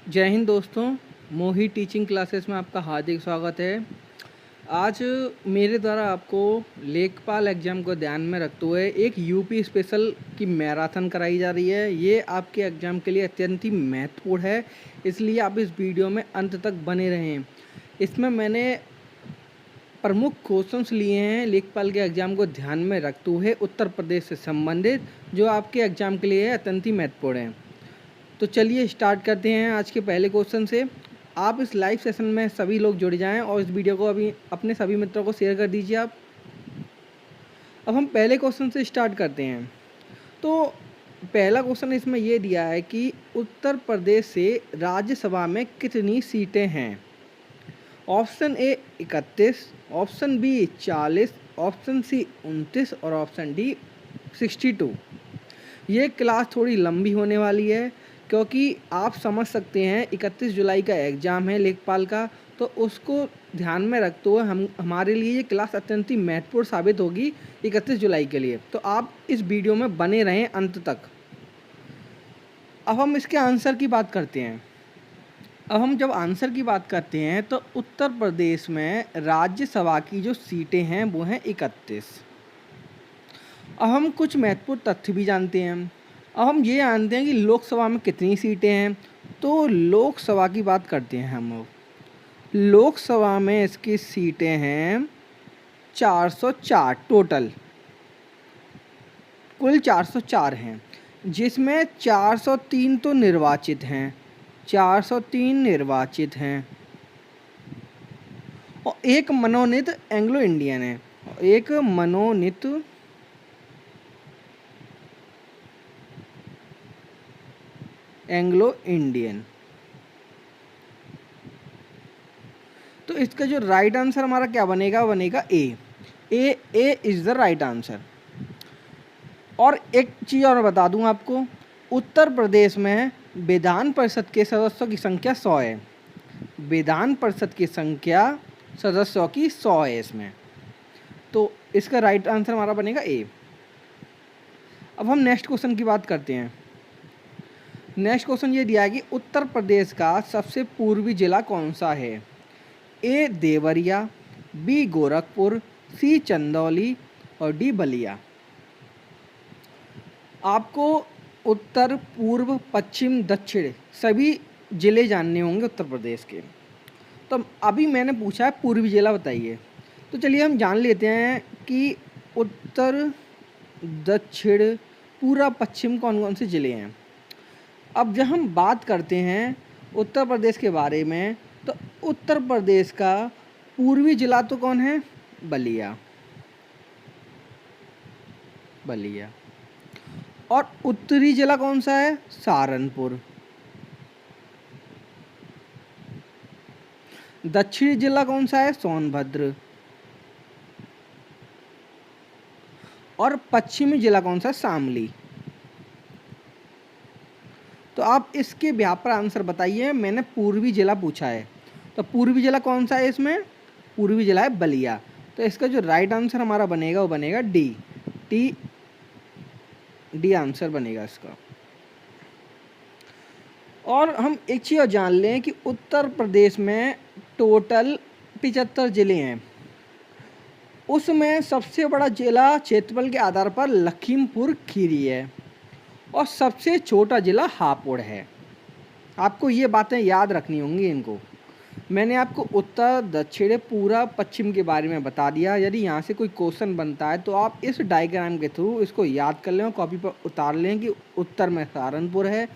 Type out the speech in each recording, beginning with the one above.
जय हिंद दोस्तों। मोही टीचिंग क्लासेस में आपका हार्दिक स्वागत है। आज मेरे द्वारा आपको लेखपाल एग्ज़ाम को ध्यान में रखते हुए एक यूपी स्पेशल की मैराथन कराई जा रही है। ये आपके एग्ज़ाम के लिए अत्यंत ही महत्वपूर्ण है, इसलिए आप इस वीडियो में अंत तक बने रहें। इसमें मैंने प्रमुख क्वेश्चंस लिए हैं लेखपाल के एग्ज़ाम को ध्यान में रखते हुए उत्तर प्रदेश से संबंधित, जो आपके एग्ज़ाम के लिए अत्यंत ही महत्वपूर्ण हैं। तो चलिए स्टार्ट करते हैं आज के पहले क्वेश्चन से। आप इस लाइव सेशन में सभी लोग जुड़ जाएं और इस वीडियो को अभी अपने सभी मित्रों को शेयर कर दीजिए आप। अब हम पहले क्वेश्चन से स्टार्ट करते हैं। तो पहला क्वेश्चन इसमें ये दिया है कि उत्तर प्रदेश से राज्यसभा में कितनी सीटें हैं। Option A 31, option B 40, option C 29 और ऑप्शन डी 62। ये क्लास थोड़ी लंबी होने वाली है क्योंकि आप समझ सकते हैं 31 जुलाई का एग्ज़ाम है लेखपाल का, तो उसको ध्यान में रखते हुए हमारे लिए ये क्लास अत्यंत ही महत्वपूर्ण साबित होगी 31 जुलाई के लिए। तो आप इस वीडियो में बने रहें अंत तक। अब हम इसके आंसर की बात करते हैं। अब हम जब आंसर की बात करते हैं तो उत्तर प्रदेश में राज्यसभा की जो सीटें हैं वो हैं 31। अब हम कुछ महत्वपूर्ण तथ्य भी जानते हैं। अब हम ये जानते हैं कि लोकसभा में कितनी सीटें हैं। तो लोकसभा की बात करते हैं हम लोग। लोकसभा में इसकी सीटें हैं 404 टोटल, कुल 404 हैं, जिसमें 403 तो निर्वाचित हैं, 403 निर्वाचित हैं और एक मनोनीत एंग्लो इंडियन है, एक मनोनीत एंग्लो इंडियन। तो इसका जो राइट आंसर हमारा क्या बनेगा, बनेगा ए। ए इज द राइट आंसर। और एक चीज़ और बता दूं आपको, उत्तर प्रदेश में विधान परिषद के सदस्यों की संख्या 100 है। विधान परिषद की संख्या सदस्यों की 100 है इसमें, तो इसका राइट आंसर हमारा बनेगा ए। अब हम नेक्स्ट क्वेश्चन की बात करते हैं। नेक्स्ट क्वेश्चन ये दिया है कि उत्तर प्रदेश का सबसे पूर्वी जिला कौन सा है। ए देवरिया, बी गोरखपुर, सी चंदौली और डी बलिया। आपको उत्तर, पूर्व, पश्चिम, दक्षिण सभी ज़िले जानने होंगे उत्तर प्रदेश के। तो अभी मैंने पूछा है पूर्वी जिला बताइए। तो चलिए हम जान लेते हैं कि उत्तर, दक्षिण, पूरा, पश्चिम कौन कौन से ज़िले हैं। अब जब हम बात करते हैं उत्तर प्रदेश के बारे में, तो उत्तर प्रदेश का पूर्वी जिला तो कौन है, बलिया। बलिया। और उत्तरी जिला कौन सा है, सहारनपुर। दक्षिणी जिला कौन सा है, सोनभद्र। और पश्चिमी जिला कौन सा, शामली। तो आप इसके व्यापक आंसर बताइए। मैंने पूर्वी जिला पूछा है, तो पूर्वी जिला कौन सा है इसमें, पूर्वी जिला है बलिया। तो इसका जो राइट आंसर हमारा बनेगा वो बनेगा डी। डी आंसर बनेगा इसका। और हम एक चीज़ और जान लें कि उत्तर प्रदेश में टोटल 75 ज़िले हैं। उसमें सबसे बड़ा जिला क्षेत्रफल के आधार पर लखीमपुर खीरी है और सबसे छोटा जिला हापुड़ है। आपको ये बातें याद रखनी होंगी इनको। मैंने आपको उत्तर, दक्षिण, पूरा, पश्चिम के बारे में बता दिया। यदि यहाँ से कोई क्वेश्चन बनता है तो आप इस डायग्राम के थ्रू इसको याद कर लें और कॉपी पर उतार लें कि उत्तर में सहारनपुर है,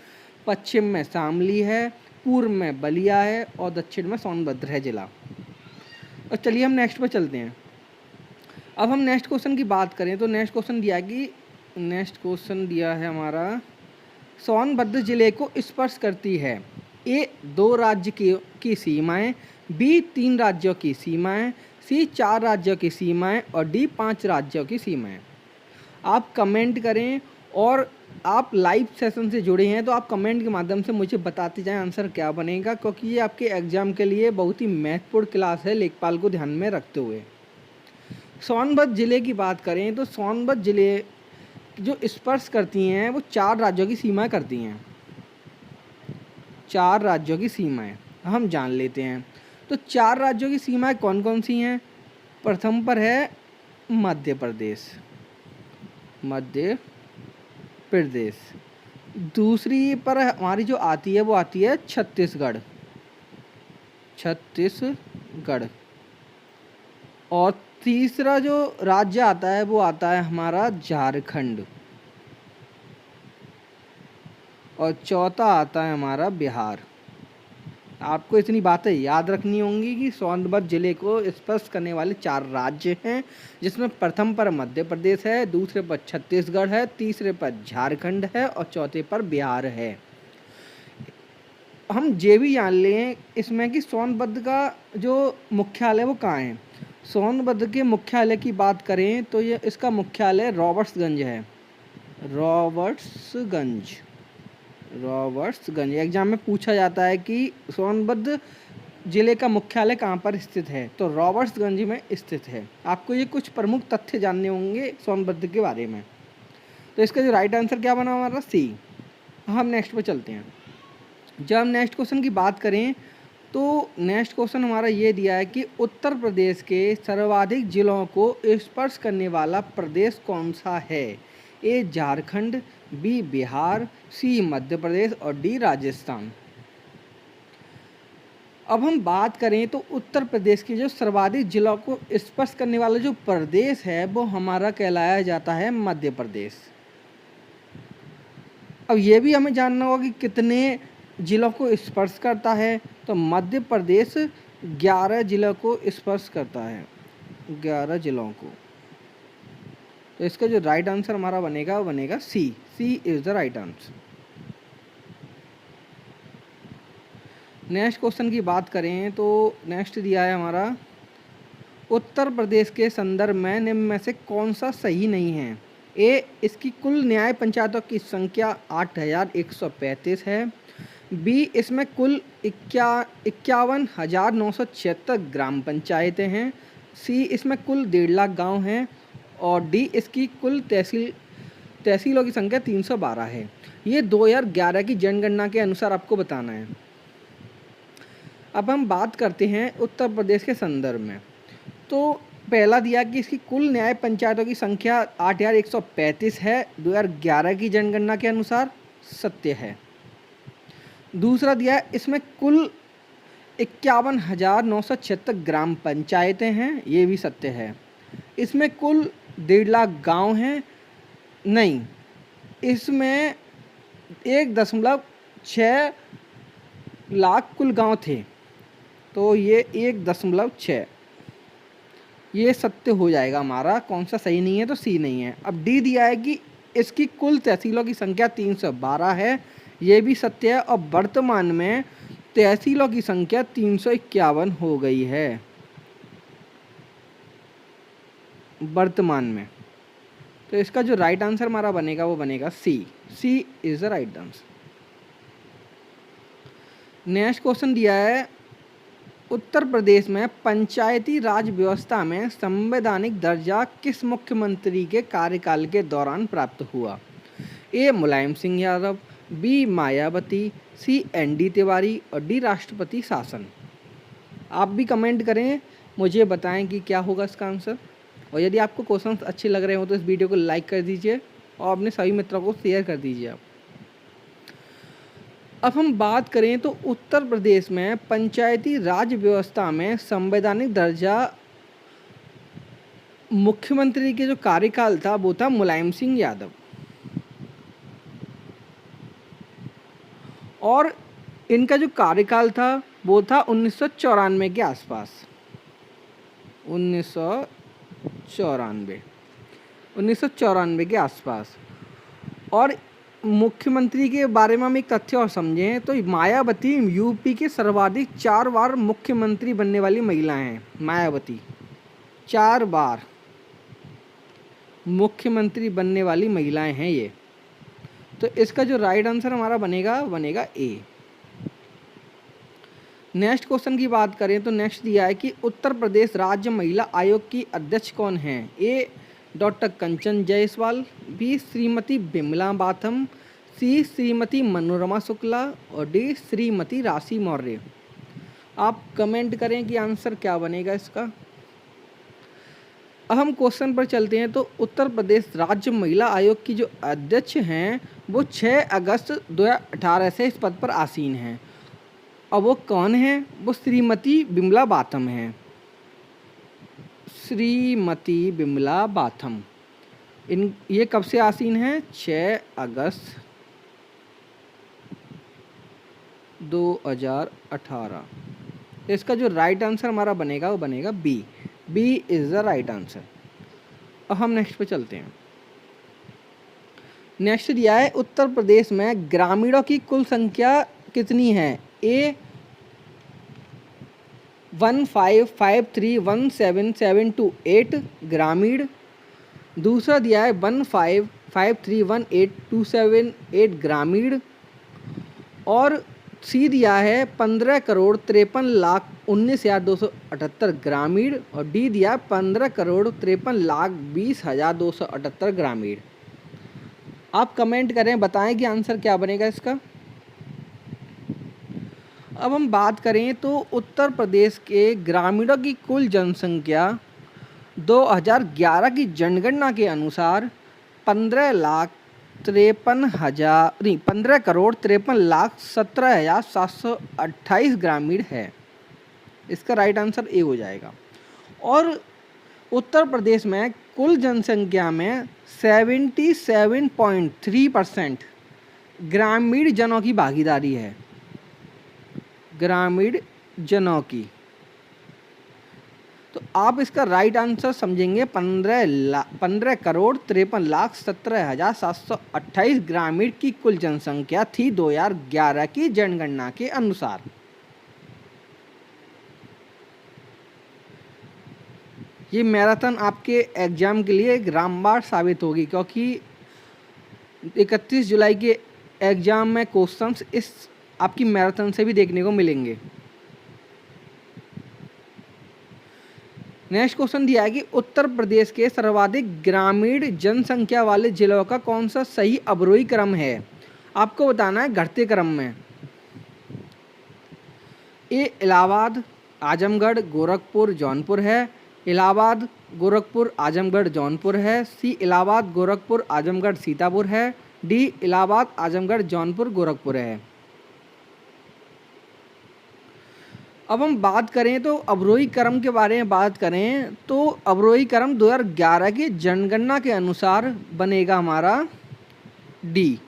पश्चिम में शामली है, पूर्व में बलिया है और दक्षिण में सोनभद्र है जिला। और चलिए हम नेक्स्ट पर चलते हैं। अब हम नेक्स्ट क्वेश्चन की बात करें तो नेक्स्ट क्वेश्चन दिया है हमारा, सोनभद्र जिले को स्पर्श करती है। ए 2 राज्य की सीमाएं, बी 3 राज्यों की सीमाएं, सी 4 राज्यों की सीमाएं और डी 5 राज्यों की सीमाएं। आप कमेंट करें और आप लाइव सेशन से जुड़े हैं तो आप कमेंट के माध्यम से मुझे बताते जाएं आंसर क्या बनेगा, क्योंकि ये आपके एग्ज़ाम के लिए बहुत ही महत्वपूर्ण क्लास है लेखपाल को ध्यान में रखते हुए। सोनभद्र जिले की बात करें तो सोनभद्र जिले जो स्पर्श करती हैं वो 4 राज्यों की सीमा करती हैं। 4 राज्यों की सीमाएं हम जान लेते हैं। तो 4 राज्यों की सीमाएं कौन कौन सी हैं? प्रथम पर है मध्य प्रदेश, मध्य प्रदेश। दूसरी पर हमारी जो आती है वो आती है छत्तीसगढ़, छत्तीसगढ़। और तीसरा जो राज्य आता है वो आता है हमारा झारखंड। और चौथा आता है हमारा बिहार। आपको इतनी बातें याद रखनी होंगी कि सोनभद्र जिले को स्पर्श करने वाले 4 राज्य हैं, जिसमें प्रथम पर मध्य प्रदेश है, दूसरे पर छत्तीसगढ़ है, तीसरे पर झारखंड है और चौथे पर बिहार है। हम ये भी जान लें इसमें कि सोनभद्र का जो मुख्यालय वो कहाँ है। सोनभद्र के मुख्यालय की बात करें तो ये इसका मुख्यालय रॉबर्ट्सगंज है, रॉबर्ट्सगंज। एग्जाम में पूछा जाता है कि सोनभद्र जिले का मुख्यालय कहाँ पर स्थित है, तो रॉबर्ट्सगंज में स्थित है। आपको ये कुछ प्रमुख तथ्य जानने होंगे सोनभद्र के बारे में। तो इसका जो राइट आंसर क्या बना हमारा? सी। हम नेक्स्ट पे चलते हैं। जब हम नेक्स्ट क्वेश्चन की बात करें तो नेक्स्ट क्वेश्चन हमारा ये दिया है कि उत्तर प्रदेश के सर्वाधिक जिलों को स्पर्श करने वाला प्रदेश कौन सा है? ए झारखंड, बी बिहार, सी मध्य प्रदेश और डी राजस्थान। अब हम बात करें तो उत्तर प्रदेश के जो सर्वाधिक जिलों को स्पर्श करने वाला जो प्रदेश है वो हमारा कहलाया जाता है मध्य प्रदेश। अब ये भी हमें जानना होगा कि कितने जिलों को स्पर्श करता है, तो मध्य प्रदेश 11 जिलों को स्पर्श करता है, 11 जिलों को। तो इसका जो राइट आंसर हमारा बनेगा वो बनेगा C. C is the right answer. Next question की बात करें तो नेक्स्ट दिया है हमारा उत्तर प्रदेश के संदर्भ में निम्न में से कौन सा सही नहीं है? ए इसकी कुल न्याय पंचायतों की संख्या 8135 है, बी इसमें कुल 51,976 ग्राम पंचायतें हैं, सी इसमें कुल 1.5 लाख गाँव हैं और डी इसकी कुल तहसीलों की संख्या 312 है। ये 2011 की जनगणना के अनुसार आपको बताना है। अब हम बात करते हैं उत्तर प्रदेश के संदर्भ में। तो पहला दिया कि इसकी कुल न्याय पंचायतों की संख्या 8135 है, 2011 की जनगणना के अनुसार, सत्य है। दूसरा दिया इसमें कुल 51,976 ग्राम पंचायतें हैं, ये भी सत्य है। इसमें कुल 1.5 लाख गांव हैं, नहीं, इसमें 1.6 लाख कुल गांव थे, तो ये 1.6 ये सत्य हो जाएगा हमारा। कौन सा सही नहीं है? तो सी नहीं है। अब डी दिया है कि इसकी कुल तहसीलों की संख्या 312 है, ये भी सत्य है और वर्तमान में तहसीलों की संख्या 351 हो गई है वर्तमान में। तो इसका जो राइट आंसर हमारा बनेगा वो बनेगा C. C is the right answer. Next question दिया है उत्तर प्रदेश में पंचायती राज व्यवस्था में संवैधानिक दर्जा किस मुख्यमंत्री के कार्यकाल के दौरान प्राप्त हुआ? ए मुलायम सिंह यादव, बी मायावती, सी एन.डी. तिवारी और डी राष्ट्रपति शासन। आप भी कमेंट करें, मुझे बताएं कि क्या होगा इसका आंसर। और यदि आपको क्वेश्चंस अच्छे लग रहे हो तो इस वीडियो को लाइक कर दीजिए और अपने सभी मित्रों को शेयर कर दीजिए आप। अब हम बात करें तो उत्तर प्रदेश में पंचायती राज व्यवस्था में संवैधानिक दर्जा मुख्यमंत्री के जो कार्यकाल था वो था मुलायम सिंह यादव, और इनका जो कार्यकाल था वो था 1994 के आसपास, 1994 के आसपास। और मुख्यमंत्री के बारे में हम एक तथ्य और समझें तो मायावती यूपी के सर्वाधिक 4 बार मुख्यमंत्री बनने वाली महिला हैं। मायावती 4 बार मुख्यमंत्री बनने वाली महिलाएं हैं ये। तो इसका जो राइट आंसर हमारा बनेगा ए। नेक्स्ट क्वेश्चन की बात करें तो नेक्स्ट दिया है कि उत्तर प्रदेश राज्य महिला आयोग की अध्यक्ष कौन है? ए डॉक्टर कंचन जायसवाल, बी श्रीमती बिमला बाथम, सी श्रीमती मनोरमा शुक्ला और डी श्रीमती राशि मौर्य। आप कमेंट करें कि आंसर क्या बनेगा इसका। अब हम क्वेश्चन पर चलते हैं। तो उत्तर प्रदेश राज्य महिला आयोग की जो अध्यक्ष हैं वो 6 अगस्त 2018 से इस पद पर आसीन हैं। और वो कौन है? वो श्रीमती बिमला बाथम हैं। श्रीमती बिमला बाथम ये कब से आसीन हैं? 6 अगस्त 2018। तो इसका जो राइट आंसर हमारा बनेगा वो बनेगा B. B is the right answer. अब हम नेक्स्ट पे चलते हैं। नेक्स्ट दिया है उत्तर प्रदेश में ग्रामीणों की कुल संख्या कितनी है? ए 15531772 ग्रामीण। दूसरा दिया है 15531827 ग्रामीण। और सी दिया है 15,53,19,278 ग्रामीण। और डी दिया है 15,53,20,278 ग्रामीण। आप कमेंट करें, बताएं कि आंसर क्या बनेगा इसका। अब हम बात करें तो उत्तर प्रदेश के ग्रामीणों की कुल जनसंख्या 2011 की जनगणना के अनुसार 15,53,17,28 ग्रामीण है। इसका राइट आंसर ए हो जाएगा। और उत्तर प्रदेश में कुल जनसंख्या में 77.3% ग्रामीण जनों की भागीदारी है। ग्रामीण जनों की। तो आप इसका राइट आंसर समझेंगे 15,53,17,728 ग्रामीण की कुल जनसंख्या थी 2011 की जनगणना के अनुसार। ये मैराथन आपके एग्जाम के लिए एक रामबाण साबित होगी, क्योंकि 31 जुलाई के एग्जाम में क्वेश्चंस इस आपकी मैराथन से भी देखने को मिलेंगे। नेक्स्ट क्वेश्चन दिया है कि उत्तर प्रदेश के सर्वाधिक ग्रामीण जनसंख्या वाले जिलों का कौन सा सही अवरोही क्रम है? आपको बताना है घटते क्रम में। ए इलाहाबाद, आजमगढ़, गोरखपुर, जौनपुर है। इलाहाबाद, गोरखपुर, आजमगढ़, जौनपुर है। सी इलाहाबाद, गोरखपुर, आजमगढ़, सीतापुर है। डी इलाहाबाद, आजमगढ़, जौनपुर, गोरखपुर है। अब हम बात करें तो अवरोही क्रम के बारे में बात करें तो अवरोही क्रम 2011 की जनगणना के अनुसार बनेगा हमारा डी।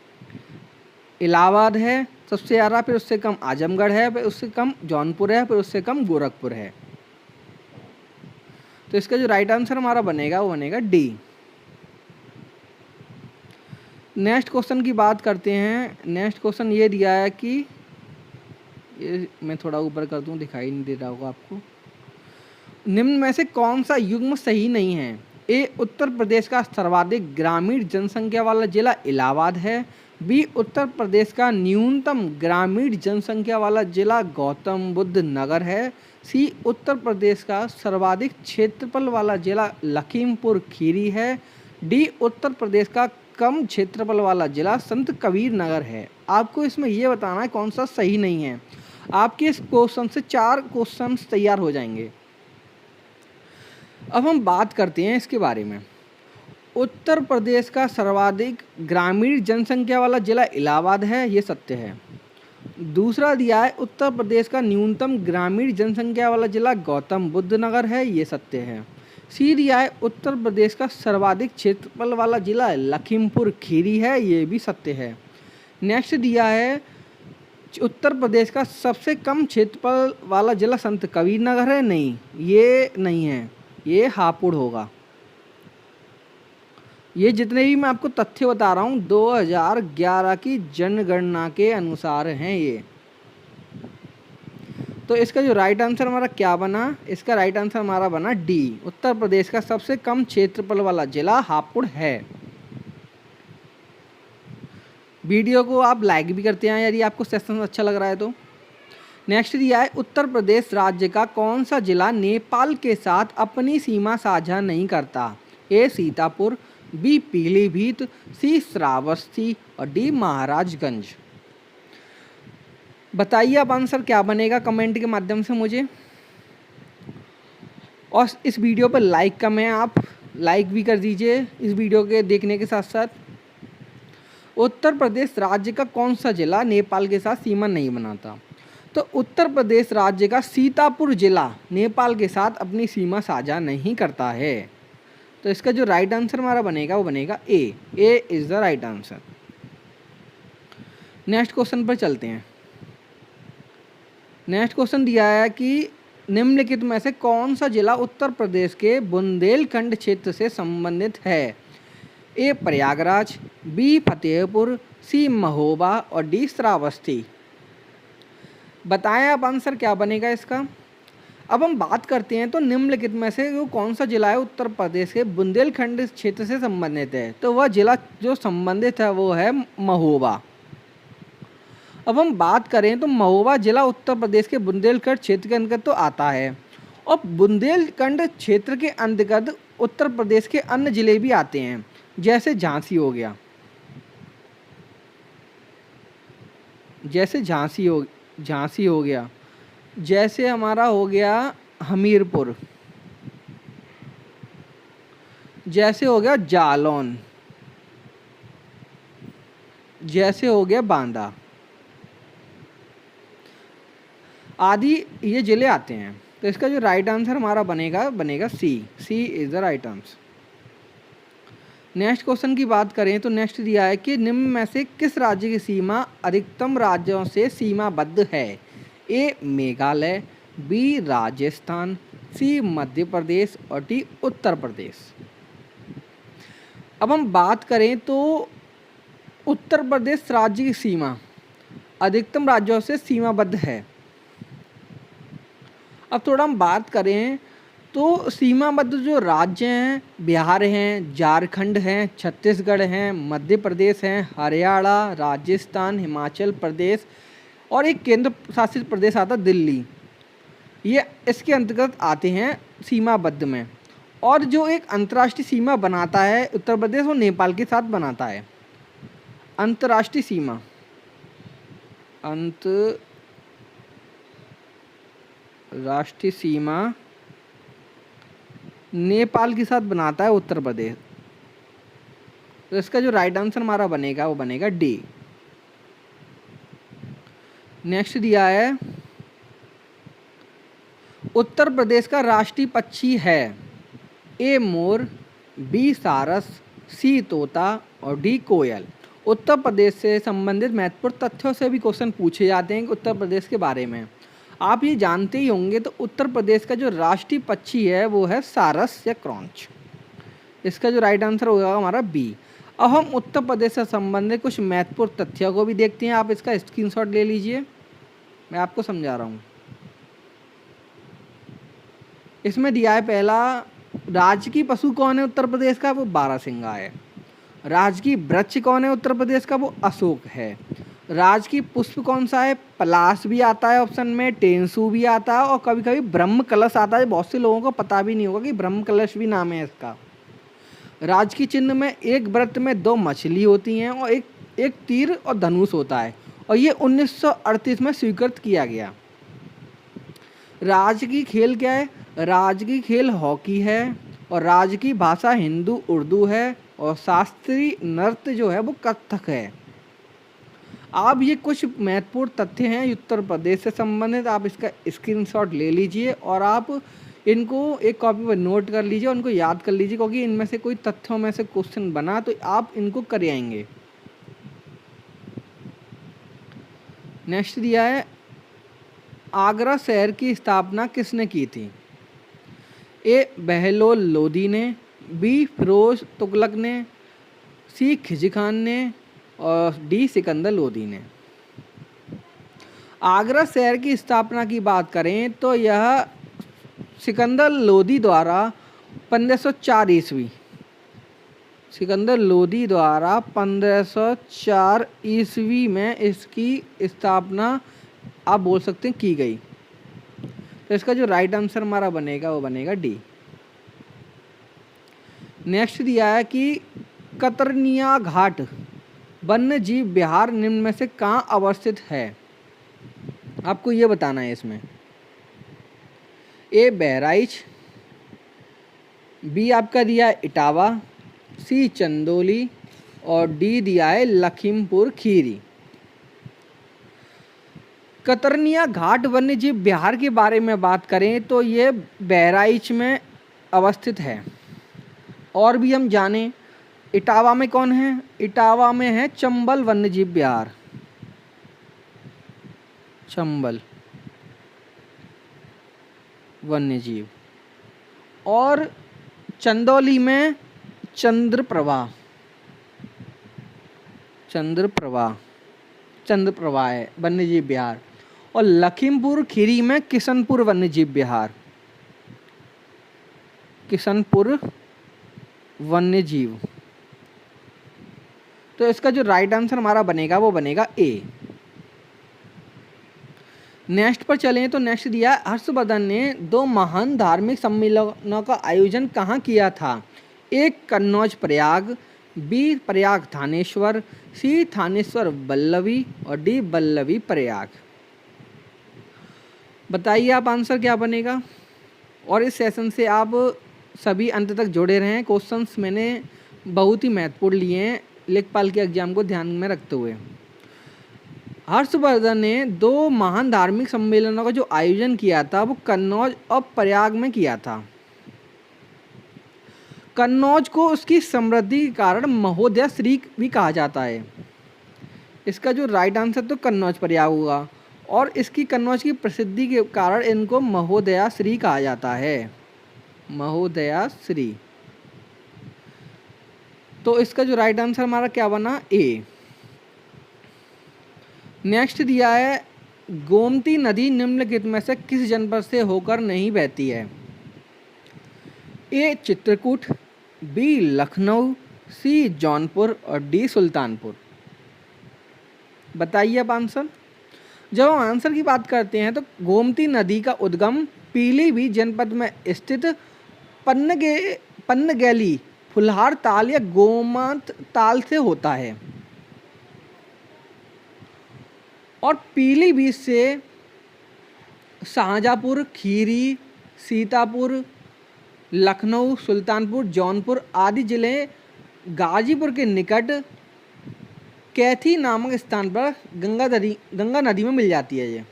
इलाहाबाद है सबसे ज़्यादा, फिर उससे कम आजमगढ़ है, फिर उससे कम जौनपुर है, फिर उससे कम गोरखपुर है। तो इसका जो राइट आंसर हमारा बनेगा वो बनेगा डी। नेक्स्ट क्वेश्चन की बात करते हैं। नेक्स्ट क्वेश्चन ये दिया है कि ये मैं थोड़ा ऊपर कर दूं, दिखाई नहीं दे रहा होगा आपको। निम्न में से कौन सा युग्म सही नहीं है? ए उत्तर प्रदेश का सर्वाधिक ग्रामीण जनसंख्या वाला जिला इलाहाबाद है। बी उत्तर प्रदेश का न्यूनतम ग्रामीण जनसंख्या वाला जिला गौतम बुद्ध नगर है। सी उत्तर प्रदेश का सर्वाधिक क्षेत्रफल वाला जिला लखीमपुर खीरी है। डी उत्तर प्रदेश का कम क्षेत्रफल वाला जिला संत कबीर नगर है। आपको इसमें यह बताना है कौन सा सही नहीं है। आपके इस क्वेश्चन से 4 क्वेश्चंस तैयार हो जाएंगे। अब हम बात करते हैं इसके बारे में। उत्तर प्रदेश का सर्वाधिक ग्रामीण जनसंख्या वाला जिला इलाहाबाद है, ये सत्य है। दूसरा दिया है उत्तर प्रदेश का न्यूनतम ग्रामीण जनसंख्या वाला जिला गौतम बुद्ध नगर है, ये सत्य है। सी दिया है उत्तर प्रदेश का सर्वाधिक क्षेत्रफल वाला जिला लखीमपुर खीरी है, ये भी सत्य है। नेक्स्ट दिया है उत्तर प्रदेश का सबसे कम क्षेत्रफल वाला जिला संत कबीर नगर है, नहीं ये नहीं है, ये हापुड़ होगा। ये जितने भी मैं आपको तथ्य बता रहा हूँ 2011 की जनगणना के अनुसार हैं ये। तो इसका जो राइट आंसर हमारा क्या बना? इसका राइट आंसर हमारा बना डी। उत्तर प्रदेश का सबसे कम क्षेत्रफल वाला जिला हापुड़ है। वीडियो को आप लाइक भी करते हैं यदि आपको सेशन अच्छा लग रहा है तो। नेक्स्ट दिया है उत्तर प्रदेश राज्य का कौन सा जिला नेपाल के साथ अपनी सीमा साझा नहीं करता? ए सीतापुर, बी पीलीभीत, सी श्रावस्ती और डी महाराजगंज। बताइए अब आंसर क्या बनेगा कमेंट के माध्यम से मुझे। और इस वीडियो पर लाइक कम है, आप लाइक भी कर दीजिए इस वीडियो के देखने के साथ साथ। उत्तर प्रदेश राज्य का कौन सा जिला नेपाल के साथ सीमा नहीं बनाता? तो उत्तर प्रदेश राज्य का सीतापुर जिला नेपाल के साथ अपनी सीमा साझा नहीं करता है। तो इसका जो राइट आंसर हमारा बनेगा वो बनेगा A is the right answer. Next question पर चलते हैं। नेक्स्ट क्वेश्चन दिया है कि निम्नलिखित में से कौन सा जिला उत्तर प्रदेश के बुंदेलखंड क्षेत्र से संबंधित है? ए प्रयागराज, बी फतेहपुर, सी महोबा और डी श्रावस्ती। बताएं आप आंसर क्या बनेगा इसका। अब हम बात करते हैं तो निम्नलिखित में से वो कौन सा जिला है उत्तर प्रदेश के बुंदेलखंड क्षेत्र से संबंधित है? तो वह जिला जो संबंधित है वो है महोबा। अब हम बात करें तो महोबा जिला उत्तर प्रदेश के बुंदेलखंड क्षेत्र के अंतर्गत तो आता है, और बुंदेलखंड क्षेत्र के अंतर्गत उत्तर प्रदेश के अन्य जिले भी आते हैं, जैसे झांसी हो गया, झांसी हो गया, जैसे हमारा हो गया हमीरपुर, जैसे हो गया जालौन, जैसे हो गया बांदा आदि ये जिले आते हैं। तो इसका जो राइट आंसर हमारा बनेगा C is the right answer. Next question की बात करें तो नेक्स्ट दिया है कि निम्न में से किस राज्य की सीमा अधिकतम राज्यों से सीमाबद्ध है? ए मेघालय, बी राजस्थान, सी मध्य प्रदेश और डी उत्तर प्रदेश। अब हम बात करें तो उत्तर प्रदेश राज्य की सीमा अधिकतम राज्यों से सीमाबद्ध है। अब थोड़ा हम बात करें तो सीमाबद्ध जो राज्य हैं बिहार हैं, झारखंड हैं, छत्तीसगढ़ हैं, मध्य प्रदेश हैं, हरियाणा, राजस्थान, हिमाचल प्रदेश और एक केंद्र शासित प्रदेश आता दिल्ली, ये इसके अंतर्गत आते हैं सीमाबद्ध में। और जो एक अंतर्राष्ट्रीय सीमा बनाता है उत्तर प्रदेश वो नेपाल के साथ बनाता है। अंतर्राष्ट्रीय सीमा राष्ट्रीय सीमा नेपाल के साथ बनाता है उत्तर प्रदेश। तो इसका जो राइट आंसर हमारा बनेगा वो बनेगा डी। नेक्स्ट दिया है उत्तर प्रदेश का राष्ट्रीय पक्षी है? ए मोर, बी सारस, सी तोता और डी कोयल। उत्तर प्रदेश से संबंधित महत्वपूर्ण तथ्यों से भी क्वेश्चन पूछे जाते हैं उत्तर प्रदेश के बारे में। आप ये जानते ही होंगे तो उत्तर प्रदेश का जो राष्ट्रीय पक्षी है वो है सारस या क्रॉन्च। इसका जो राइट आंसर होगा हमारा बी। अब हम उत्तर प्रदेश से संबंधित कुछ महत्वपूर्ण तथ्यों को भी देखते हैं। आप इसका स्क्रीनशॉट ले लीजिए, मैं आपको समझा रहा हूँ। इसमें दिया है पहला, राजकीय पशु कौन है उत्तर प्रदेश का? वो बारहसिंगा है। राजकीय वृक्ष कौन है उत्तर प्रदेश का? वो अशोक है। राजकीय पुष्प कौन सा है? पलाश भी आता है ऑप्शन में, टेंसू भी आता है और कभी कभी ब्रह्म कलश आता है। बहुत से लोगों को पता भी नहीं होगा कि ब्रह्म कलश भी नाम है इसका। राजकीय चिन्ह में एक वृत्त में 2 मछली होती हैं और एक तीर और धनुष होता है, और ये 1938 में स्वीकृत किया गया। राजकीय खेल क्या है? राजकीय खेल हॉकी है और राजकीय भाषा हिंदू उर्दू है और शास्त्रीय नृत्य जो है वो कथक है। आप ये कुछ महत्वपूर्ण तथ्य हैं उत्तर प्रदेश से संबंधित, आप इसका स्क्रीनशॉट ले लीजिए और आप इनको एक कॉपी पर नोट कर लीजिए, उनको याद कर लीजिए, क्योंकि इनमें से कोई तथ्यों में से क्वेश्चन बना तो आप इनको कर आएंगे। नेक्स्ट दिया है आगरा शहर की स्थापना किसने की थी? ए बहलोल लोदी ने, बी फिरोज तुगलक ने, सी खिजी खान ने और डी सिकंदर लोदी ने। आगरा शहर की स्थापना की बात करें तो यह सिकंदर लोदी द्वारा 1504 ईस्वी, सिकंदर लोदी द्वारा 1504 ईस्वी में इसकी स्थापना आप बोल सकते हैं की गई। तो इसका जो राइट आंसर हमारा बनेगा वो बनेगा डी। नेक्स्ट दिया है कि कतरनिया घाट वन्य जीव विहार निम्न में से कहाँ अवस्थित है। आपको ये बताना है इसमें। ए बहराइच, बी आपका दिया है इटावा, सी चंदौली और डी दिया है लखीमपुर खीरी। कतरनिया घाट वन्य जीव विहार के बारे में बात करें तो ये बहराइच में अवस्थित है। और भी हम जानें, इटावा में कौन है? इटावा में है चंबल वन्य जीव विहार, चंबल वन्य जीव। और चंदौली में चंद्रप्रभा, चंद्रप्रभा है वन्य जीव विहार। और लखीमपुर खीरी में किशनपुर वन्य जीव विहार, किशनपुर वन्य जीव। तो इसका जो राइट आंसर हमारा बनेगा वो बनेगा ए। नेक्स्ट पर चलें तो नेक्स्ट दिया हर्षवर्धन ने 2 महान धार्मिक सम्मेलनों का आयोजन कहाँ किया था। एक कन्नौज प्रयाग, बी प्रयाग थानेश्वर, सी थानेश्वर वल्लभी और डी वल्लभी प्रयाग। बताइए आप आंसर क्या बनेगा। और इस सेशन से आप सभी अंत तक जुड़े रहें। क्वेश्चंस मैंने बहुत ही महत्वपूर्ण लिए हैं लेखपाल के एग्जाम को ध्यान में रखते हुए। हर्षवर्धन ने 2 महान धार्मिक सम्मेलनों का जो आयोजन किया था वो कन्नौज और प्रयाग में किया था। कन्नौज को उसकी समृद्धि के कारण महोदया श्री भी कहा जाता है। इसका जो राइट आंसर तो कन्नौज प्रयाग होगा। और इसकी कन्नौज की प्रसिद्धि के कारण इनको महोदया श्री कहा जाता है, महोदया श्री। तो इसका जो राइट आंसर हमारा क्या बना? ए। नेक्स्ट दिया है गोमती नदी निम्नलिखित में से किस जनपद से होकर नहीं बहती है। ए चित्रकूट, बी लखनऊ, सी जौनपुर और डी सुल्तानपुर। बताइए अब आंसर। जब हम आंसर की बात करते हैं तो गोमती नदी का उद्गम पीलीभीत जनपद में स्थित पन्नगैली, फुल्हार ताल या गोमांत ताल से होता है। और पीलीभीत से शाहजहाँपुर, खीरी, सीतापुर, लखनऊ, सुल्तानपुर, जौनपुर आदि जिले गाजीपुर के निकट कैथी नामक स्थान पर गंगा नदी में मिल जाती है ये।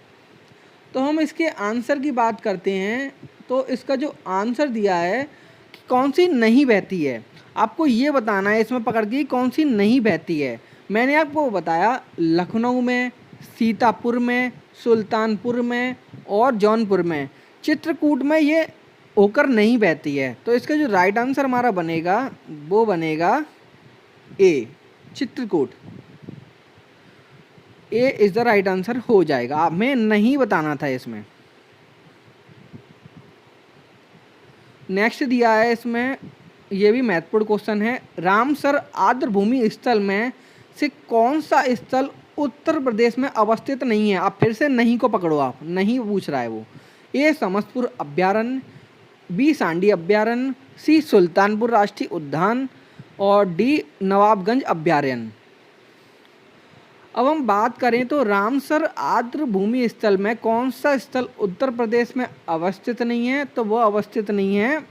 तो हम इसके आंसर की बात करते हैं तो इसका जो आंसर दिया है कि कौन सी नहीं बहती है। आपको ये बताना है इसमें पकड़ के कौन सी नहीं बहती है। मैंने आपको बताया लखनऊ में, सीतापुर में, सुल्तानपुर में और जौनपुर में। चित्रकूट में ये होकर नहीं बहती है। तो इसका जो राइट आंसर हमारा बनेगा वो बनेगा ए, चित्रकूट। ए इज द राइट आंसर हो जाएगा। हमें नहीं बताना था इसमें। नेक्स्ट दिया है इसमें, ये भी महत्वपूर्ण क्वेश्चन है। रामसर आर्द्रभूमि स्थल में से कौन सा स्थल उत्तर प्रदेश में अवस्थित नहीं है। आप फिर से नहीं को पकड़ो, आप नहीं पूछ रहा है वो। ए समस्तपुर अभ्यारण्य, बी सांडी अभ्यारण्य, सी सुल्तानपुर राष्ट्रीय उद्यान और डी नवाबगंज अभ्यारण्य। अब हम बात करें तो रामसर आर्द्रभूमि स्थल में कौन सा स्थल उत्तर प्रदेश में अवस्थित नहीं है। तो वो अवस्थित नहीं है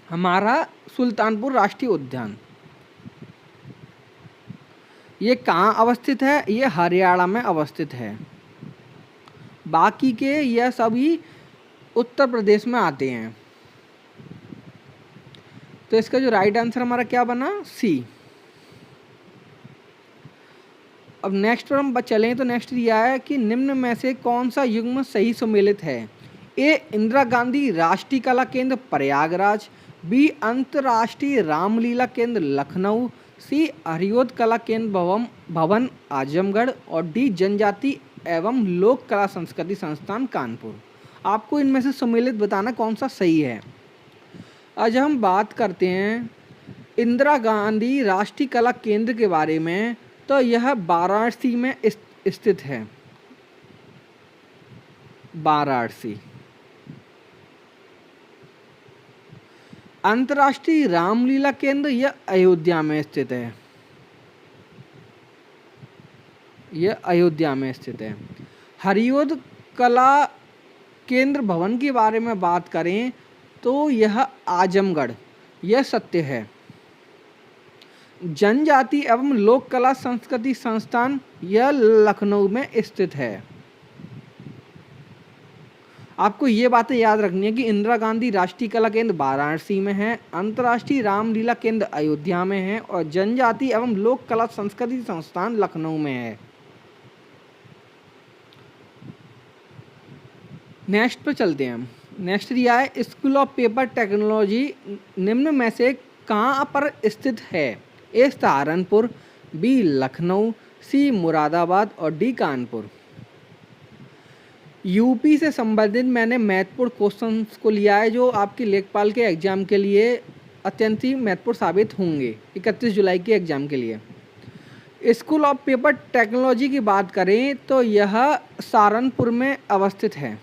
हमारा सुल्तानपुर राष्ट्रीय उद्यान। ये कहाँ अवस्थित है? ये हरियाणा में अवस्थित है। बाकी के यह सभी उत्तर प्रदेश में आते हैं। तो इसका जो राइट आंसर हमारा क्या बना? सी। अब नेक्स्ट पर हम चलें तो नेक्स्ट दिया है कि निम्न में से कौन सा युग्म सही सुमेलित है। ए इंदिरा गांधी राष्ट्रीय कला केंद्र प्रयागराज, बी अंतर्राष्ट्रीय रामलीला केंद्र लखनऊ, सी हरियोध कला केंद्र भवन आजमगढ़ और डी जनजाति एवं लोक कला संस्कृति संस्थान कानपुर। आपको इनमें से सुमेलित बताना कौन सा सही है। आज हम बात करते हैं इंदिरा गांधी राष्ट्रीय कला केंद्र के बारे में। तो यह वाराणसी में स्थित है, वाराणसी। अंतर्राष्ट्रीय रामलीला केंद्र यह अयोध्या में स्थित है। यह अयोध्या में स्थित है। हरियोध कला केंद्र भवन के बारे में बात करें तो यह आजमगढ़, यह सत्य है। जनजाति एवं लोक कला संस्कृति संस्थान यह लखनऊ में स्थित है। आपको ये बातें याद रखनी है कि इंदिरा गांधी राष्ट्रीय कला केंद्र वाराणसी में है, अंतर्राष्ट्रीय रामलीला केंद्र अयोध्या में है और जनजाति एवं लोक कला संस्कृति संस्थान लखनऊ में है। नेक्स्ट पे चलते हैं हम। नेक्स्ट दिया है स्कूल ऑफ पेपर टेक्नोलॉजी निम्न में से कहाँ पर स्थित है? ए सहारनपुर, बी लखनऊ, सी मुरादाबाद और डी कानपुर। यूपी से संबंधित मैंने महत्वपूर्ण क्वेश्चंस को लिया है जो आपके लेखपाल के एग्जाम के लिए अत्यंत ही महत्वपूर्ण साबित होंगे 31 जुलाई के एग्जाम के लिए। स्कूल ऑफ पेपर टेक्नोलॉजी की बात करें तो यह सहारनपुर में अवस्थित है।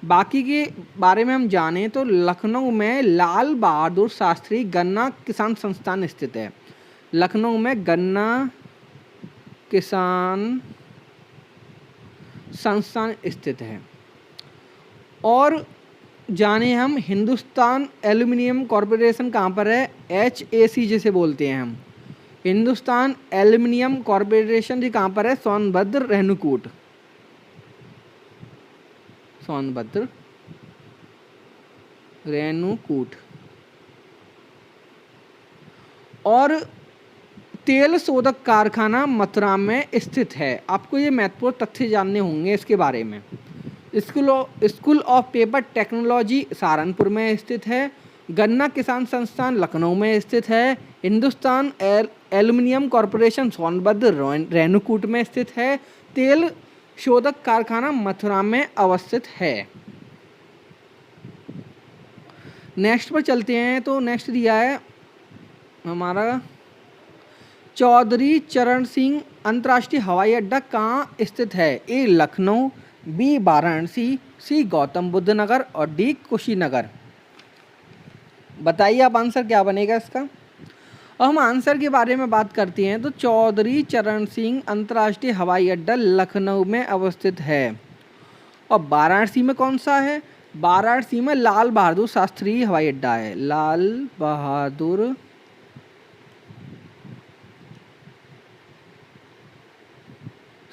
बाकी के बारे में हम जानें तो लखनऊ में लाल बहादुर शास्त्री गन्ना किसान संस्थान स्थित है। लखनऊ में गन्ना किसान संस्थान स्थित है। और जाने हम हिंदुस्तान एल्युमिनियम कॉरपोरेशन कहाँ पर है? HAC जिसे बोलते हैं हम। हिंदुस्तान एल्युमिनियम कॉरपोरेशन जी कहाँ पर है? सोनभद्र रेणुकूट। सोनभद्र रेणुकूट। और तेल शोधक कारखाना मथुरा में स्थित है। आपको ये महत्वपूर्ण तथ्य जानने होंगे इसके बारे में। School of paper technology Saharanpur में स्थित है। गन्ना किसान संस्थान लखनऊ में स्थित है। हिंदुस्तान एल्युमिनियम कॉरपोरेशन सोनभद्र रेणुकूट में स्थित है। तेल शोधक कारखाना मथुरा में अवस्थित है। नेक्स्ट पर चलते हैं तो नेक्स्ट दिया है हमारा चौधरी चरण सिंह अंतर्राष्ट्रीय हवाई अड्डा कहाँ स्थित है? ए लखनऊ, बी वाराणसी, सी गौतम बुद्ध नगर और डी कुशीनगर। बताइए आप आंसर क्या बनेगा इसका। और हम आंसर के बारे में बात करते हैं तो चौधरी चरण सिंह अंतर्राष्ट्रीय हवाई अड्डा लखनऊ में अवस्थित है। और वाराणसी में कौन सा है? वाराणसी में लाल बहादुर शास्त्री हवाई अड्डा है। लाल बहादुर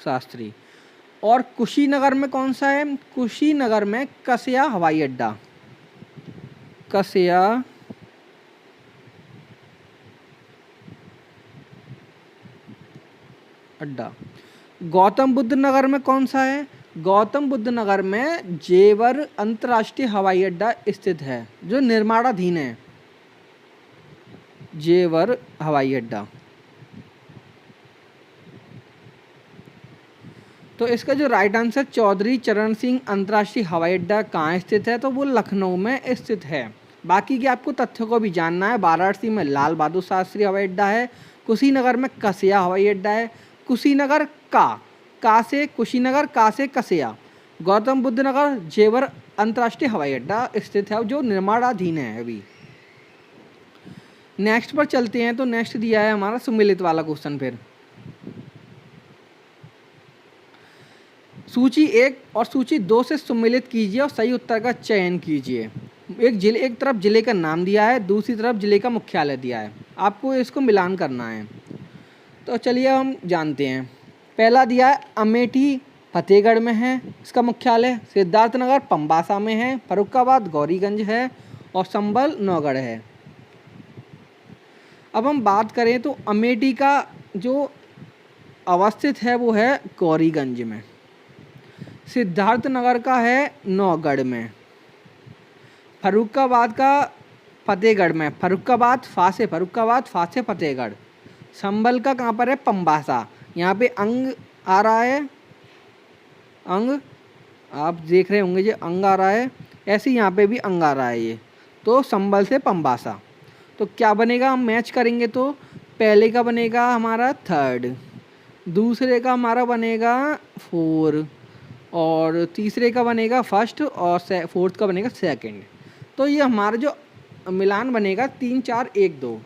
शास्त्री। और कुशीनगर में कौन सा है? कुशीनगर में कसिया हवाई अड्डा। कसिया अड्डा। गौतम बुद्ध नगर में कौन सा है? गौतम बुद्ध नगर में जेवर अंतर्राष्ट्रीय हवाई अड्डा स्थित है जो निर्माणाधीन है। जेवर हवाई अड्डा। तो इसका जो राइट आंसर चौधरी चरण सिंह अंतर्राष्ट्रीय हवाई अड्डा कहाँ स्थित है? तो वो लखनऊ में स्थित है। बाकी के आपको तथ्यों को भी जानना है। वाराणसी में लाल बहादुर शास्त्री हवाई अड्डा है। कुशीनगर में कसिया हवाई अड्डा है। कुशीनगर का से कुशीनगर, का से कसिया। गौतम बुद्ध नगर जेवर अंतर्राष्ट्रीय हवाई अड्डा स्थित है जो निर्माणाधीन है अभी। नेक्स्ट पर चलते हैं तो नेक्स्ट दिया है हमारा सुमेलित वाला क्वेश्चन। फिर सूची 1 और सूची 2 से सुमेलित कीजिए और सही उत्तर का चयन कीजिए। एक तरफ जिले का नाम दिया है, दूसरी तरफ जिले का मुख्यालय दिया है। आपको इसको मिलान करना है। तो चलिए हम जानते हैं। पहला दिया है अमेठी फतेहगढ़ में है इसका मुख्यालय। सिद्धार्थनगर पंबासा में है। फर्रुखाबाद गौरीगंज है और संभल नौगढ़ है। अब हम बात करें तो अमेठी का जो अवस्थित है वो है गौरीगंज में। सिद्धार्थनगर का है नौगढ़ में। फर्रुखाबाद का फतेहगढ़ में। फर्रुखाबाद फासे फतेहगढ़। संभल का कहाँ पर है? पंबासा। यहाँ पे अंग आ रहा है। अंग आप देख रहे होंगे जो अंग आ रहा है, ऐसे यहाँ पे भी अंग आ रहा है ये। तो संभल से पंबासा। तो क्या बनेगा? हम मैच करेंगे तो पहले का बनेगा हमारा 3rd, दूसरे का हमारा बनेगा 4, और तीसरे का बनेगा फर्स्ट और फोर्थ का बनेगा सेकंड। तो ये हमारा जो मिलान बनेगा 3 4 1 2।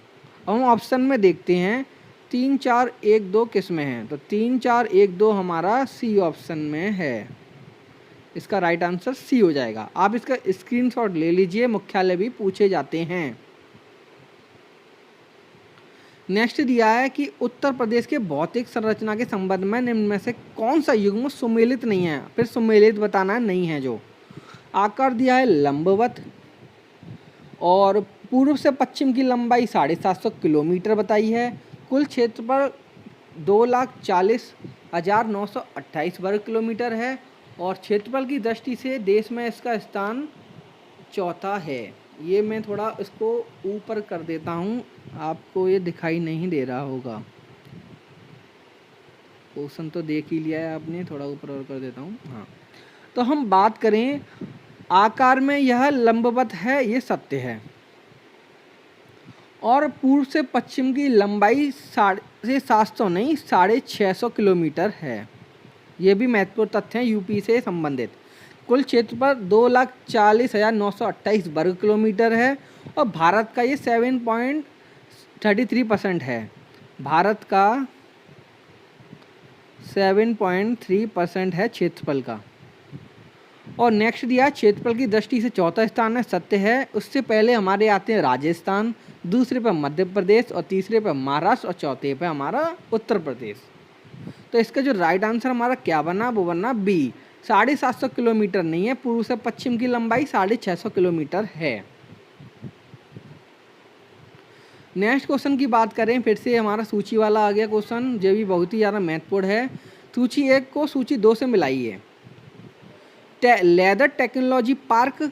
अब हम ऑप्शन में देखते हैं 3 4 1 2 किस में है, तो 3 4 1 2 हमारा सी ऑप्शन में है। इसका राइट आंसर सी हो जाएगा। आप इसका स्क्रीनशॉट ले लीजिए, मुख्यालय भी पूछे जाते हैं। नेक्स्ट दिया है कि उत्तर प्रदेश के भौतिक संरचना के संबंध में निम्न में से कौन सा युग्म सुमेलित नहीं है, फिर सुमेलित बताना नहीं है। जो आकार दिया है लंबवत, और पूर्व से पश्चिम की लंबाई 750 किलोमीटर बताई है। कुल क्षेत्रफल 2,40,928 वर्ग किलोमीटर है, और क्षेत्रफल की दृष्टि से देश में इसका स्थान चौथा है। ये मैं थोड़ा इसको ऊपर कर देता हूँ, आपको ये दिखाई नहीं दे रहा होगा। क्वेश्चन तो देख ही लिया है आपने, थोड़ा ऊपर और कर देता हूँ। हाँ, तो हम बात करें आकार में यह लंबवत है, ये सत्य है। और पूर्व से पश्चिम की लंबाई 750 नहीं 650 किलोमीटर है। ये भी महत्वपूर्ण तथ्य हैं यूपी से संबंधित। कुल क्षेत्रफल 2,40,928 वर्ग किलोमीटर है, और भारत का ये 7.33% है। भारत का 7.3% है क्षेत्रफल का। और नेक्स्ट दिया क्षेत्रफल की दृष्टि से चौथा स्थान है, सत्य है। उससे पहले हमारे आते हैं राजस्थान, दूसरे पर मध्य प्रदेश, और तीसरे पर महाराष्ट्र, और चौथे पर हमारा उत्तर प्रदेश। तो इसका जो राइट आंसर हमारा क्या बना, वो बना बी। 750 किलोमीटर नहीं है, पूर्व से पश्चिम की लंबाई 650 किलोमीटर है। नेक्स्ट क्वेश्चन की बात करें, फिर से हमारा सूची वाला आ गया क्वेश्चन, जो भी बहुत ही ज़्यादा महत्वपूर्ण है। सूची 1 को सूची 2 से मिलाइए। Leather technology park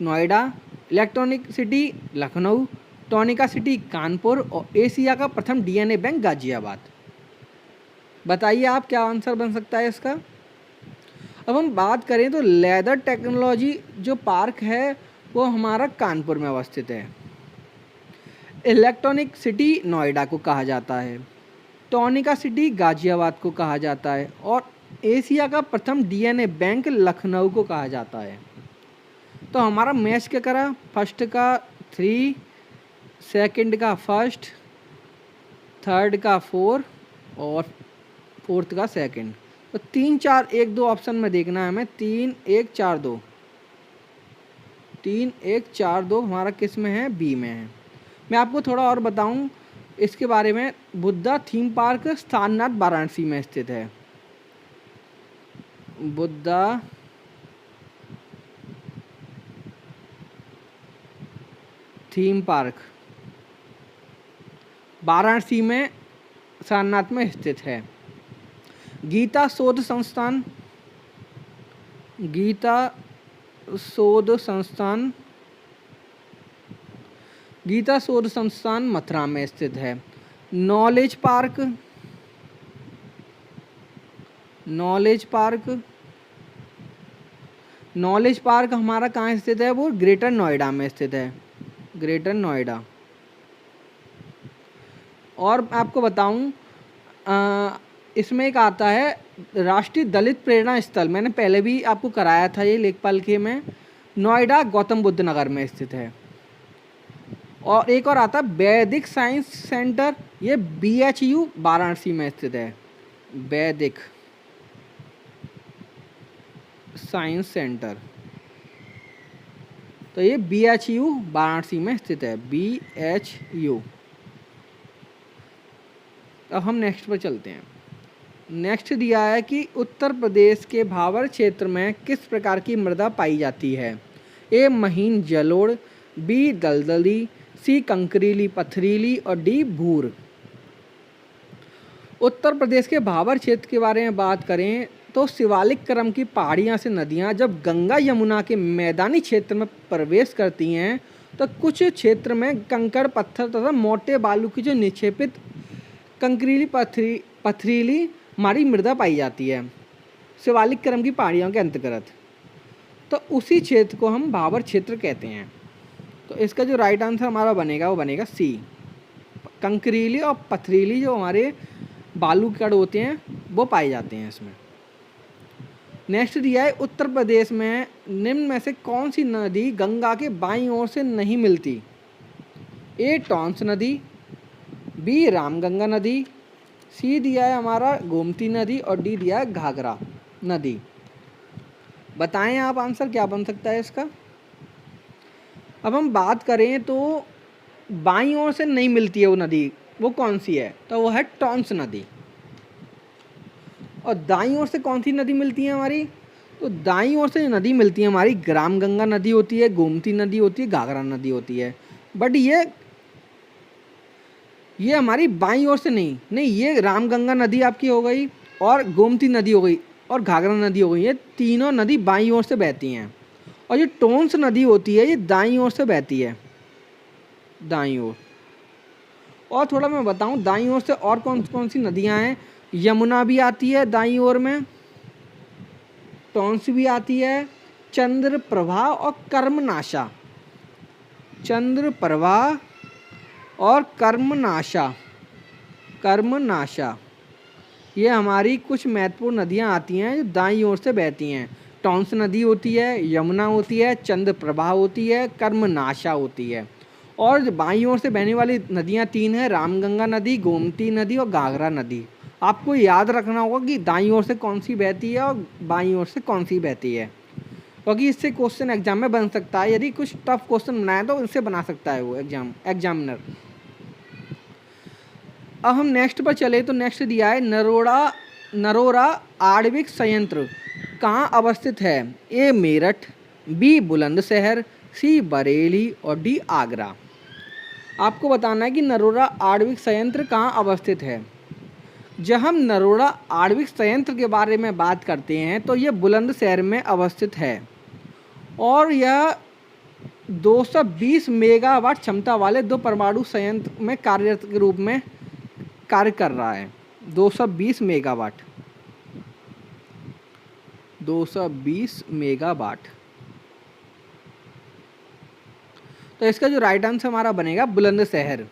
Noida, electronic city Lucknow, टॉनिका सिटी कानपुर, और एशिया का प्रथम डीएनए बैंक गाजियाबाद। बताइए आप क्या आंसर बन सकता है इसका। अब हम बात करें तो लेदर टेक्नोलॉजी जो पार्क है वो हमारा कानपुर में अवस्थित है। इलेक्ट्रॉनिक सिटी नोएडा को कहा जाता है, टॉनिका सिटी गाजियाबाद को कहा जाता है, और एशिया का प्रथम डीएनए बैंक लखनऊ को कहा जाता है। तो हमारा मैच क्या करा, फर्स्ट का 3, सेकंड का फर्स्ट, थर्ड का 4 और फोर्थ का सेकंड। तो 3 4 1 2 ऑप्शन में देखना है हमें। 3 1 4 2, 3 1 4 2 हमारा किस में है, बी में है। मैं आपको थोड़ा और बताऊं इसके बारे में। बुद्धा थीम पार्क सारनाथ वाराणसी में स्थित है। बुद्धा थीम पार्क वाराणसी में सारनाथ में स्थित है। गीता शोध संस्थान, गीता शोध संस्थान मथुरा में स्थित है। नॉलेज पार्क हमारा कहाँ स्थित है, वो ग्रेटर नोएडा में स्थित है, ग्रेटर नोएडा। और आपको बताऊं इसमें एक आता है राष्ट्रीय दलित प्रेरणा स्थल, मैंने पहले भी आपको कराया था ये लेखपाल के में, नोएडा गौतम बुद्ध नगर में स्थित है। और एक और आता है वैदिक साइंस सेंटर, ये BHU वाराणसी में स्थित है। वैदिक साइंस सेंटर, तो ये BHU वाराणसी में स्थित है, BHU। अब हम नेक्स्ट पर चलते हैं। नेक्स्ट दिया है कि उत्तर प्रदेश के भावर क्षेत्र में किस प्रकार की मृदा पाई जाती है। ए महीन जलोढ़, बी दलदली, सी कंकरीली पथरीली, और डी भूर। उत्तर प्रदेश के भावर क्षेत्र के बारे में बात करें तो शिवालिक क्रम की पहाड़ियाँ से नदियाँ जब गंगा यमुना के मैदानी क्षेत्र में प्रवेश करती हैं तो कुछ क्षेत्र में कंकड़ पत्थर तथा मोटे बालू की जो निक्षेपित कंकरीली पथरीली हमारी मृदा पाई जाती है शिवालिक क्रम की पहाड़ियों के अंतर्गत। तो उसी क्षेत्र को हम भावर क्षेत्र कहते हैं। तो इसका जो राइट आंसर हमारा बनेगा वो बनेगा सी, कंकरीली और पथरीली जो हमारे बालू के कण होते हैं वो पाए जाते हैं इसमें। नेक्स्ट दिया है उत्तर प्रदेश में निम्न में से कौन सी नदी गंगा के बाईं ओर से नहीं मिलती? ए टॉन्स नदी, बी रामगंगा नदी, सी दिया है हमारा गोमती नदी और डी दिया है घाघरा नदी। बताएं आप आंसर क्या बन सकता है इसका। अब हम बात करें तो बाईं ओर से नहीं मिलती है वो नदी, वो कौन सी है? तो वो है टॉन्स नदी। और दाईं ओर से कौन सी नदी मिलती है हमारी? तो दाईं ओर से नदी मिलती है हमारी रामगंगा नदी होती है, गोमती नदी होती है, घाघरा नदी होती है। बट ये हमारी बाईं ओर से नहीं, ये रामगंगा नदी आपकी हो गई और गोमती नदी हो गई और घाघरा नदी हो गई। ये तीनों नदी बाईं ओर से बहती हैं और ये टोंस नदी होती है ये दाईं ओर से बहती है, दाईं ओर। और थोड़ा मैं बताऊं दाईं ओर से और कौन कौन सी नदियां हैं। यमुना भी आती है दाईं ओर में, टोंस भी आती है, चंद्रप्रभा और कर्मनाशा, चंद्रप्रभा और कर्मनाशा ये हमारी कुछ महत्वपूर्ण नदियां आती हैं जो दाईं ओर से बहती हैं। टॉन्स नदी होती है, यमुना होती है, चंद्रप्रभा होती है, कर्मनाशा होती है। और बाईं ओर से बहने वाली नदियां तीन हैं, रामगंगा नदी, गोमती नदी और घाघरा नदी। आपको याद रखना होगा कि दाईं ओर से कौन सी बहती है और बाईं ओर से कौन सी बहती है, क्योंकि इससे क्वेश्चन एग्जाम में बन सकता है। यदि कुछ टफ क्वेश्चन बनाए तो इससे बना सकता है वो एग्जामिनर। अब हम नेक्स्ट पर चले तो नेक्स्ट दिया है नरोरा आणविक संयंत्र कहाँ अवस्थित है? ए मेरठ, बी बुलंदशहर, सी बरेली और डी आगरा। आपको बताना है कि नरोरा आणविक संयंत्र कहाँ अवस्थित है। जब हम नरोरा आणविक संयंत्र के बारे में बात करते हैं तो यह बुलंदशहर में अवस्थित है और यह 220 मेगावाट क्षमता वाले दो परमाणु संयंत्र में कार्यरत के रूप में कार्य कर रहा है। 220 मेगावाट, 220 मेगावाट। तो इसका जो राइट आंसर हमारा बनेगा बुलंदशहर।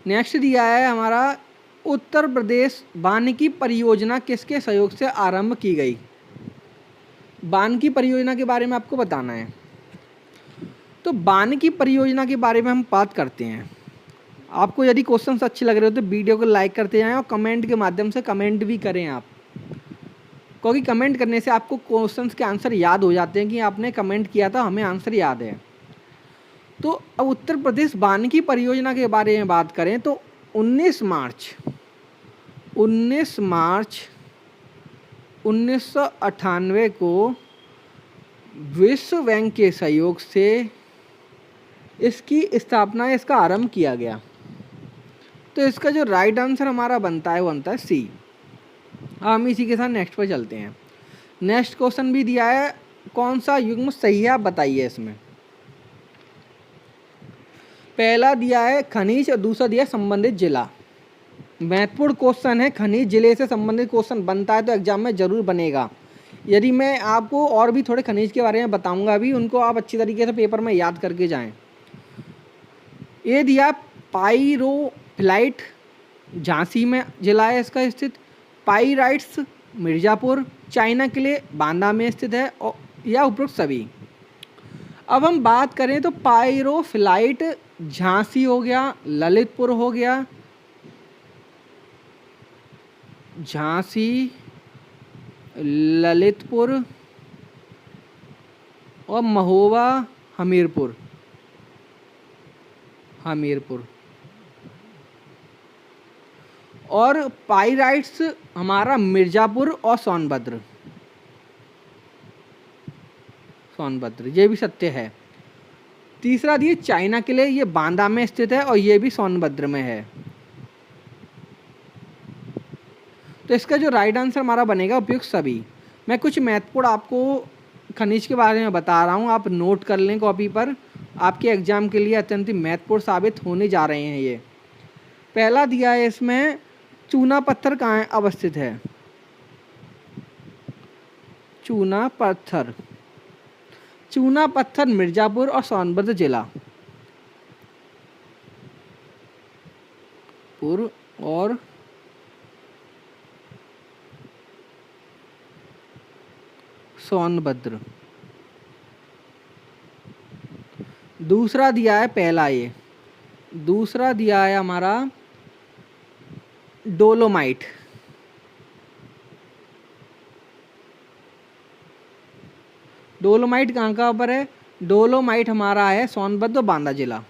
नेक्स्ट दिया है हमारा उत्तर प्रदेश वानिकी परियोजना किसके सहयोग से आरंभ की गई? वानिकी परियोजना के बारे में आपको बताना है। तो वानिकी परियोजना के बारे में हम बात करते हैं। आपको यदि क्वेश्चंस अच्छे लग रहे हो तो वीडियो को लाइक करते जाएं और कमेंट के माध्यम से कमेंट भी करें आप, क्योंकि कमेंट करने से आपको क्वेश्चंस के आंसर याद हो जाते हैं कि आपने कमेंट किया था, हमें आंसर याद है। तो अब उत्तर प्रदेश वानिकी परियोजना के बारे में बात करें तो 19 मार्च 1998 को विश्व बैंक के सहयोग से इसकी स्थापना, इसका आरंभ किया गया। तो इसका जो राइट आंसर हमारा बनता है वो बनता है सी। हम इसी के साथ नेक्स्ट पर चलते हैं। नेक्स्ट क्वेश्चन भी दिया है, कौन सा युग्म सही है आप बताइए इसमें। पहला दिया है खनिज और दूसरा दिया है संबंधित जिला। महत्वपूर्ण क्वेश्चन है, खनिज जिले से संबंधित क्वेश्चन बनता है तो एग्जाम में जरूर बनेगा। यदि मैं आपको और भी थोड़े खनिज के बारे में बताऊंगा अभी, उनको आप अच्छी तरीके से पेपर में याद करके जाएं। ये दिया पाइरोफ्लाइट, झांसी में जिला है इसका स्थित। पाइराइट्स मिर्ज़ापुर, चाइना के लिए बांदा में स्थित है और या उपरोक्त सभी। अब हम बात करें तो पाइरोफ्लाइट झांसी हो गया, ललितपुर हो गया, झांसी, ललितपुर और महोबा, हमीरपुर। और पाइराइट्स हमारा मिर्ज़ापुर और सोनभद्र, ये भी सत्य है। तीसरा दिए चाइना के लिए, ये बांदा में स्थित है और ये भी सोनभद्र में है। तो इसका जो राइट आंसर हमारा बनेगा उपयुक्त सभी। मैं कुछ महत्वपूर्ण आपको खनिज के बारे में बता रहा हूँ, आप नोट कर लें कॉपी पर, आपके एग्जाम के लिए अत्यंत महत्वपूर्ण साबित होने जा रहे हैं ये। पहला दिया है इसमें चूना पत्थर कहाँ अवस्थित है? चूना पत्थर मिर्ज़ापुर और सोनभद्र जिला और सोनभद्र। दूसरा दिया है पहला, ये दूसरा दिया है हमारा डोलोमाइट। डोलोमाइट कहाँ कहाँ पर है? डोलोमाइट हमारा है सोनभद्र बांदा जिला।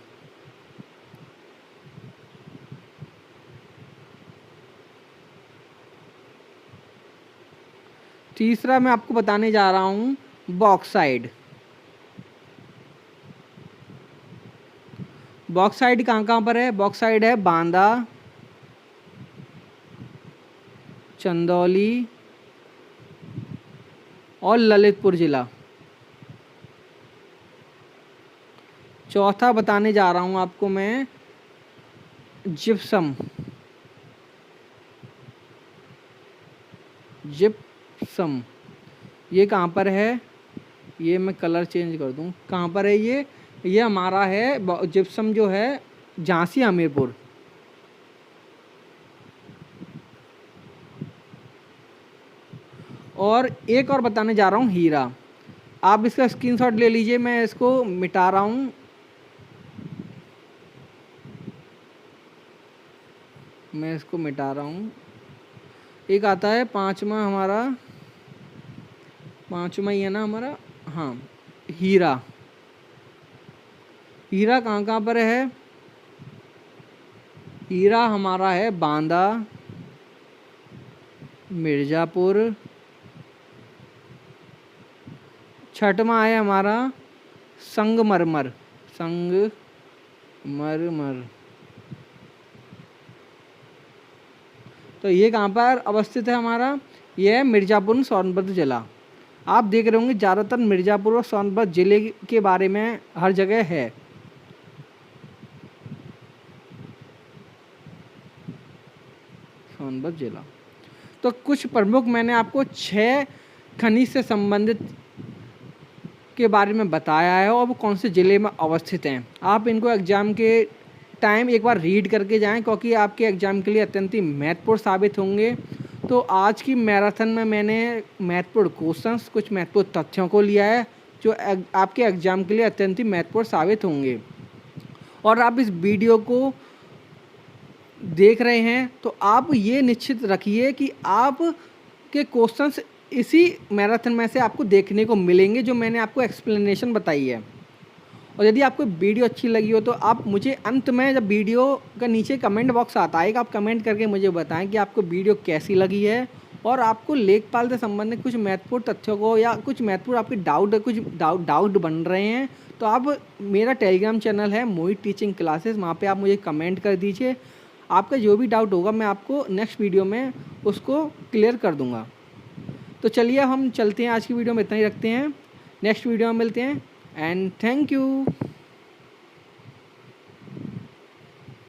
तीसरा मैं आपको बताने जा रहा हूँ बॉक्साइड। बॉक्साइड कहाँ कहाँ पर है? बॉक्साइड है बांदा, चंदौली और ललितपुर जिला। चौथा बताने जा रहा हूँ आपको मैं जिप्सम। जिप्सम ये कहाँ पर है? ये मैं कलर चेंज कर दूँ, कहाँ पर है ये हमारा है जिप्सम जो है झांसी हमीरपुर। और एक और बताने जा रहा हूँ हीरा। आप इसका स्क्रीनशॉट ले लीजिए, मैं इसको मिटा रहा हूँ। मैं इसको मिटा रहा हूँ। एक आता है पांचवा हमारा, पांचवा ही है ना हमारा, हाँ हीरा। हीरा कहाँ कहाँ पर है? हीरा हमारा है बांदा, मिर्ज़ापुर। छठवां है हमारा संगमरमर। संगमरमर तो ये कहाँ पर अवस्थित है हमारा? ये है मिर्ज़ापुर सोनभद्र जिला। आप देख रहे होंगे ज़्यादातर मिर्ज़ापुर और सोनभद्र जिले के बारे में हर जगह है। सोनभद्र जिला तो कुछ प्रमुख मैंने आपको 6 खनिज से संबंधित के बारे में बताया है और वो कौन से ज़िले में अवस्थित हैं। आप इनको एग्ज़ाम के टाइम एक बार रीड करके जाएं, क्योंकि आपके एग्ज़ाम के लिए अत्यंत ही महत्वपूर्ण साबित होंगे। तो आज की मैराथन में मैंने महत्वपूर्ण क्वेश्चंस, कुछ महत्वपूर्ण तथ्यों को लिया है जो आपके एग्ज़ाम के लिए अत्यंत ही महत्वपूर्ण साबित होंगे। और आप इस वीडियो को देख रहे हैं तो आप ये निश्चित रखिए कि आप के क्वेश्चंस इसी मैराथन में से आपको देखने को मिलेंगे जो मैंने आपको एक्सप्लेनेशन बताई है। और यदि आपको वीडियो अच्छी लगी हो तो आप मुझे अंत में, जब वीडियो का नीचे कमेंट बॉक्स आता है, आप कमेंट करके मुझे बताएं कि आपको वीडियो कैसी लगी है और आपको लेखपाल से संबंधित कुछ महत्वपूर्ण तथ्यों को या कुछ महत्वपूर्ण आपके डाउट बन रहे हैं तो आप, मेरा टेलीग्राम चैनल है मोहित टीचिंग क्लासेस, वहाँ पर आप मुझे कमेंट कर दीजिए। आपका जो भी डाउट होगा मैं आपको नेक्स्ट वीडियो में उसको क्लियर कर दूँगा। तो चलिए हम चलते हैं, आज की वीडियो में इतना ही रखते हैं, नेक्स्ट वीडियो में मिलते हैं एंड थैंक यू।